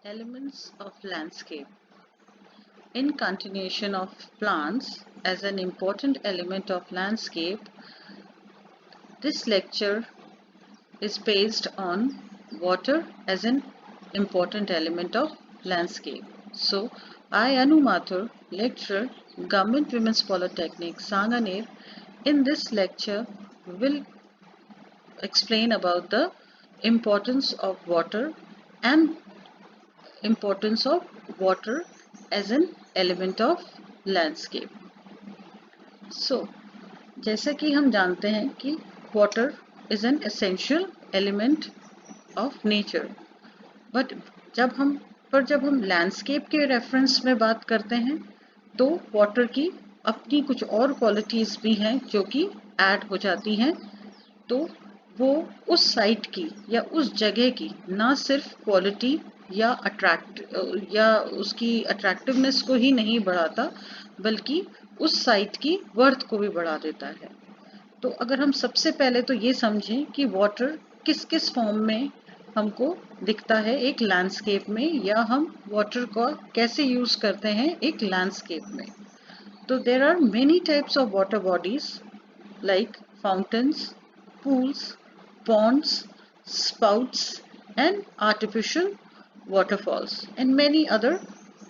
Elements of landscape. In continuation of plants as an important element of landscape, this lecture is based on water as an important element of landscape. So, I, Anu Mathur, lecturer, Government Women's Polytechnic, Sanganer, in this lecture will explain about the importance of water and importance of water as an element of landscape. So, जैसा कि हम जानते हैं कि water is an essential element of nature. But जब हम landscape के reference में बात करते हैं तो water की अपनी कुछ और qualities भी हैं जो कि add हो जाती हैं. तो वो उस साइट की या उस जगह की ना सिर्फ क्वालिटी या उसकी अट्रैक्टिवनेस को ही नहीं बढ़ाता बल्कि उस साइट की वर्थ को भी बढ़ा देता है. तो अगर हम सबसे पहले तो ये समझें कि वाटर किस किस फॉर्म में हमको दिखता है एक लैंडस्केप में या हम वाटर को कैसे यूज करते हैं एक लैंडस्केप में. तो there are many types of water bodies like fountains, pools, ponds, spouts, and artificial waterfalls, and many other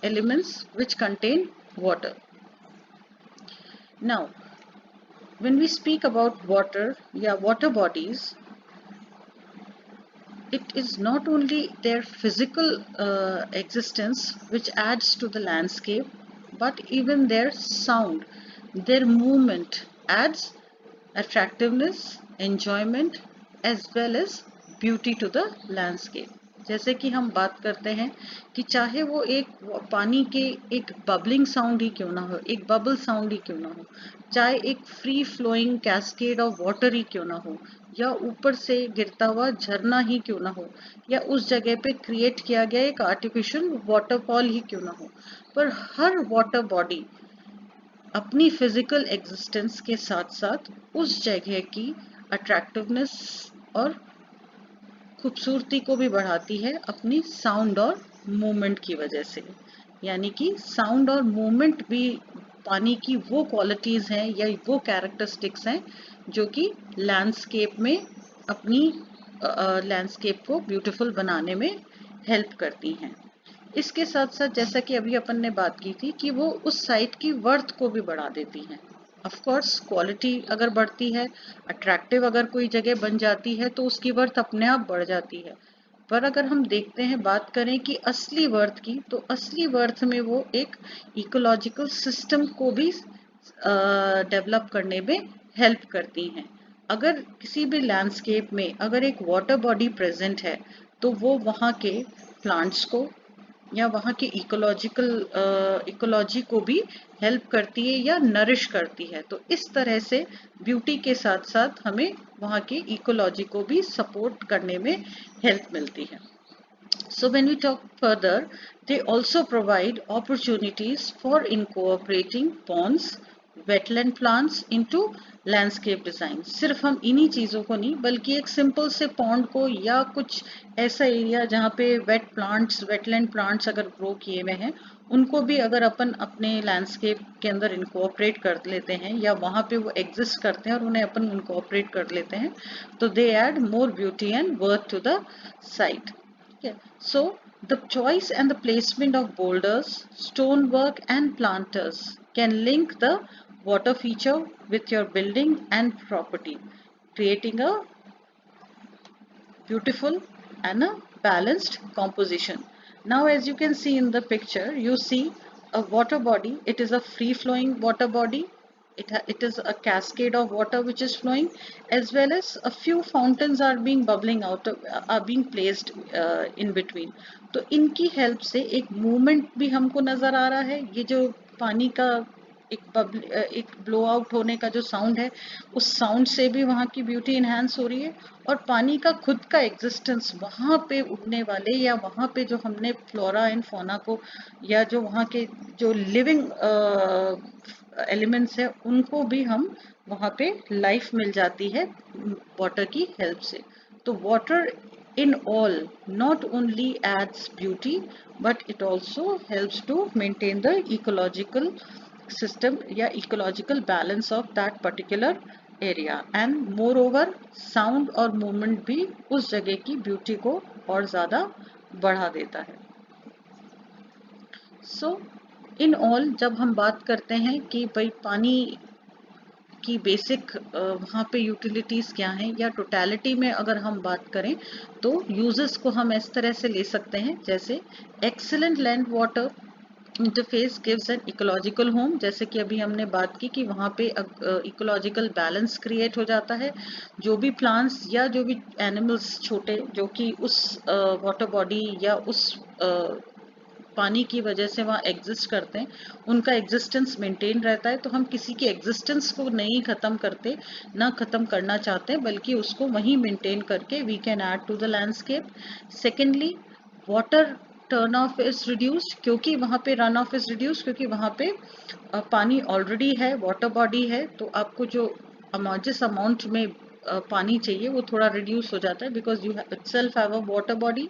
elements which contain water. Now, when we speak about water, water bodies, it is not only their physical existence which adds to the landscape, but even their sound, their movement adds attractiveness, enjoyment as well as beauty to the landscape. जैसे कि हम बात करते हैं कि चाहे वो एक पानी के एक बबलिंग साउंड ही क्यों ना हो, एक बबल साउंड ही क्यों ना हो, चाहे एक free flowing cascade of water ही क्यों ना हो, या ऊपर से गिरता हुआ झरना ही क्यों ना हो, या उस जगह पे क्रिएट किया गया एक आर्टिफिशियल वाटरफॉल ही क्यों ना हो, पर हर वाटर बॉडी अपनी फिजिकल एग्जिस्टेंस के साथ साथ उस जगह की अट्रैक्टिवनेस और खूबसूरती को भी बढ़ाती है अपनी साउंड और मूवमेंट की वजह से. यानी कि साउंड और मूवमेंट भी पानी की वो क्वालिटीज हैं या वो कैरेक्टरिस्टिक्स हैं जो कि लैंडस्केप में अपनी लैंडस्केप को ब्यूटीफुल बनाने में हेल्प करती हैं. इसके साथ साथ जैसा कि अभी अपन ने बात की थी कि वो उस साइट की वर्थ को भी बढ़ा देती हैं. ऑफ कोर्स क्वालिटी अगर बढ़ती है, अट्रैक्टिव अगर कोई जगह बन जाती है तो उसकी वर्थ अपने आप बढ़ जाती है. पर अगर हम देखते हैं बात करें कि असली वर्थ की, तो असली वर्थ में वो एक इकोलॉजिकल सिस्टम को भी डेवलप करने में हेल्प करती हैं. अगर किसी भी लैंडस्केप में अगर एक वाटर बॉडी प्रेजेंट है तो वो वहाँ के प्लांट्स को या वहाँ की इकोलॉजी को भी हेल्प करती है या नरिश करती है. तो इस तरह से ब्यूटी के साथ साथ हमें वहाँ की इकोलॉजी को भी सपोर्ट करने में हेल्प मिलती है. So when we talk further, they also provide opportunities for incorporating ponds, wetland plants into landscape design. सिर्फ हम इन्हीं चीज़ों को नहीं बल्कि एक सिंपल से पॉन्ड को या कुछ ऐसा एरिया जहाँ पे वेटलैंड प्लांट्स अगर ग्रो किए हुए हैं उनको भी अगर अपन अपने लैंडस्केप के अंदर इनकॉर्पोरेट कर लेते हैं या वहाँ पे वो एग्जिस्ट करते हैं और उन्हें अपन इनकॉर्पोरेट कर लेते हैं तो they add more beauty and worth to the site. Okay. So the choice and the placement of boulders, stonework and planters can link the water feature with your building and property, creating a beautiful and a balanced composition. Now as you can see in the picture, you see a water body. It is a free flowing water body. It is a cascade of water which is flowing, as well as a few fountains are being are being placed in between. तो इनकी help से एक movement भी हमको नजर आ रहा है. ये जो पानी का एक ब्लो आउट होने का जो साउंड है उस साउंड से भी वहाँ की ब्यूटी इन्हांस हो रही है और पानी का खुद का एग्जिस्टेंस वहाँ पे उगने वाले या वहाँ पे जो हमने फ्लोरा एंड फौना को या जो वहाँ के जो लिविंग एलिमेंट्स है उनको भी हम वहाँ पे लाइफ मिल जाती है वाटर की हेल्प से. तो water in all not only adds beauty but it also helps to maintain the ecological system या ecological balance of that particular area and moreover sound और movement भी उस जगह की beauty को और ज़्यादा बढ़ा देता है. So in all जब हम बात करते हैं कि भाई पानी की बेसिक वहाँ पे यूटिलिटीज़ क्या हैं या टोटलिटी में अगर हम बात करें तो यूजेस को हम इस तरह से ले सकते हैं जैसे excellent land water interface gives an ecological home, जैसे कि अभी हमने बात की कि वहाँ पे इकोलॉजिकल बैलेंस क्रिएट हो जाता है. जो भी प्लांट्स या जो भी एनिमल्स छोटे जो कि उस वाटर बॉडी या उस पानी की वजह से वहाँ एग्जिस्ट करते हैं उनका एग्जिस्टेंस मेंटेन रहता है. तो हम किसी की एग्जिस्टेंस को नहीं ख़त्म करते, ना ख़त्म करना चाहते बल्कि उसको वहीं मेंटेन करके we can add to the landscape. Secondly water turn off is reduced क्योंकि वहाँ पे रन ऑफ इज रिड्यूस्ड क्योंकि वहाँ पे पानी ऑलरेडी है, वाटर बॉडी है, तो आपको जो जिस अमाउंट में पानी चाहिए वो थोड़ा रिड्यूस हो जाता है because you itself have a water body.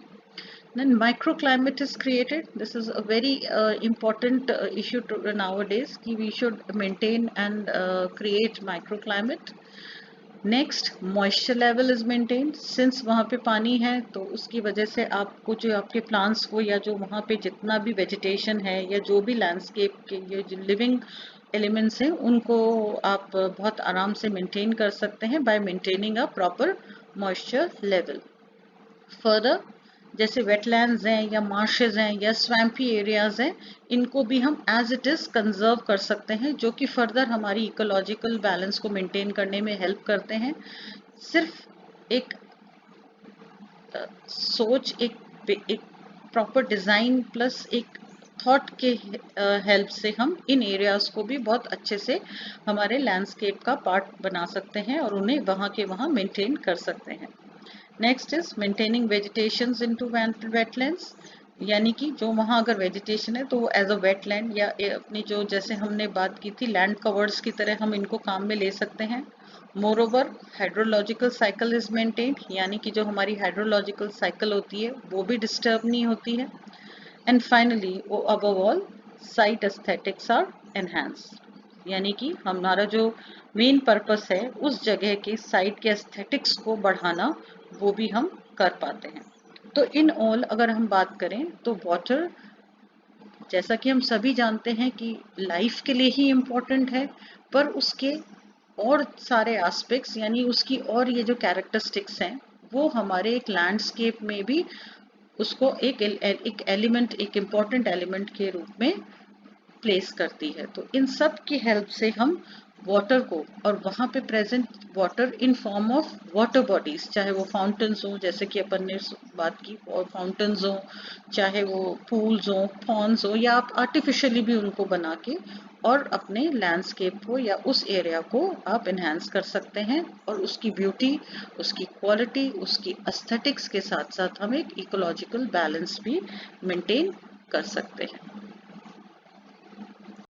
Then microclimate is created. This is a very important issue nowadays कि we should maintain and create microclimate. Next, moisture level is maintained. Since वहाँ पे पानी है तो उसकी वजह से आपको जो आपके plants को या जो वहाँ पे जितना भी vegetation है या जो भी landscape के ये जो living elements हैं उनको आप बहुत आराम से maintain कर सकते हैं by maintaining a proper moisture level. Further, जैसे वेटलैंड्स हैं या मार्शेज हैं या स्वैम्पी एरियाज हैं इनको भी हम एज इट इज़ कंजर्व कर सकते हैं जो कि फर्दर हमारी इकोलॉजिकल बैलेंस को मेंटेन करने में हेल्प करते हैं. सिर्फ एक सोच एक प्रॉपर डिज़ाइन प्लस एक थॉट के हेल्प से हम इन एरियाज को भी बहुत अच्छे से हमारे लैंडस्केप का पार्ट बना सकते हैं और उन्हें वहाँ के वहाँ मेंटेन कर सकते हैं. Next is maintaining vegetations into wetlands, यानी कि जो वहाँ अगर वेजिटेशन है तो वो एज अ वेटलैंड या अपनी जो जैसे हमने बात की थी लैंड कवर्ड्स की तरह हम इनको काम में ले सकते हैं. More over hydrological cycle is maintained, यानी कि जो हमारी हाइड्रोलॉजिकल साइकिल होती है वो भी डिस्टर्ब नहीं होती है. एंड फाइनली वो above all site aesthetics are enhance, यानी कि हमारा जो मेन पर्पस है उस जगह के साइट के एस्थेटिक्स को बढ़ाना वो भी हम कर पाते हैं. तो इन ऑल अगर हम बात करें तो वाटर जैसा कि हम सभी जानते हैं कि लाइफ के लिए ही इम्पोर्टेंट है पर उसके और सारे एस्पेक्ट्स यानी उसकी और ये जो कैरेक्टरिस्टिक्स हैं वो हमारे एक लैंडस्केप में भी उसको एक एलिमेंट एक इम्पॉर्टेंट एलिमेंट के रूप में प्लेस करती है. तो इन सब की हेल्प से हम वाटर को और वहाँ पे present water in form of water bodies, चाहे वो फाउंटेन्स हो जैसे कि अपन ने बात की और फाउंटेन्स हो, चाहे वो पूल्स हो, पॉन्ड्स हो, या आप आर्टिफिशियली भी उनको बना के और अपने लैंडस्केप को या उस एरिया को आप इन्हांस कर सकते हैं और उसकी ब्यूटी, उसकी क्वालिटी, उसकी एस्थेटिक्स के साथ साथ हम एक इकोलॉजिकल बैलेंस भी मेंटेन कर सकते हैं.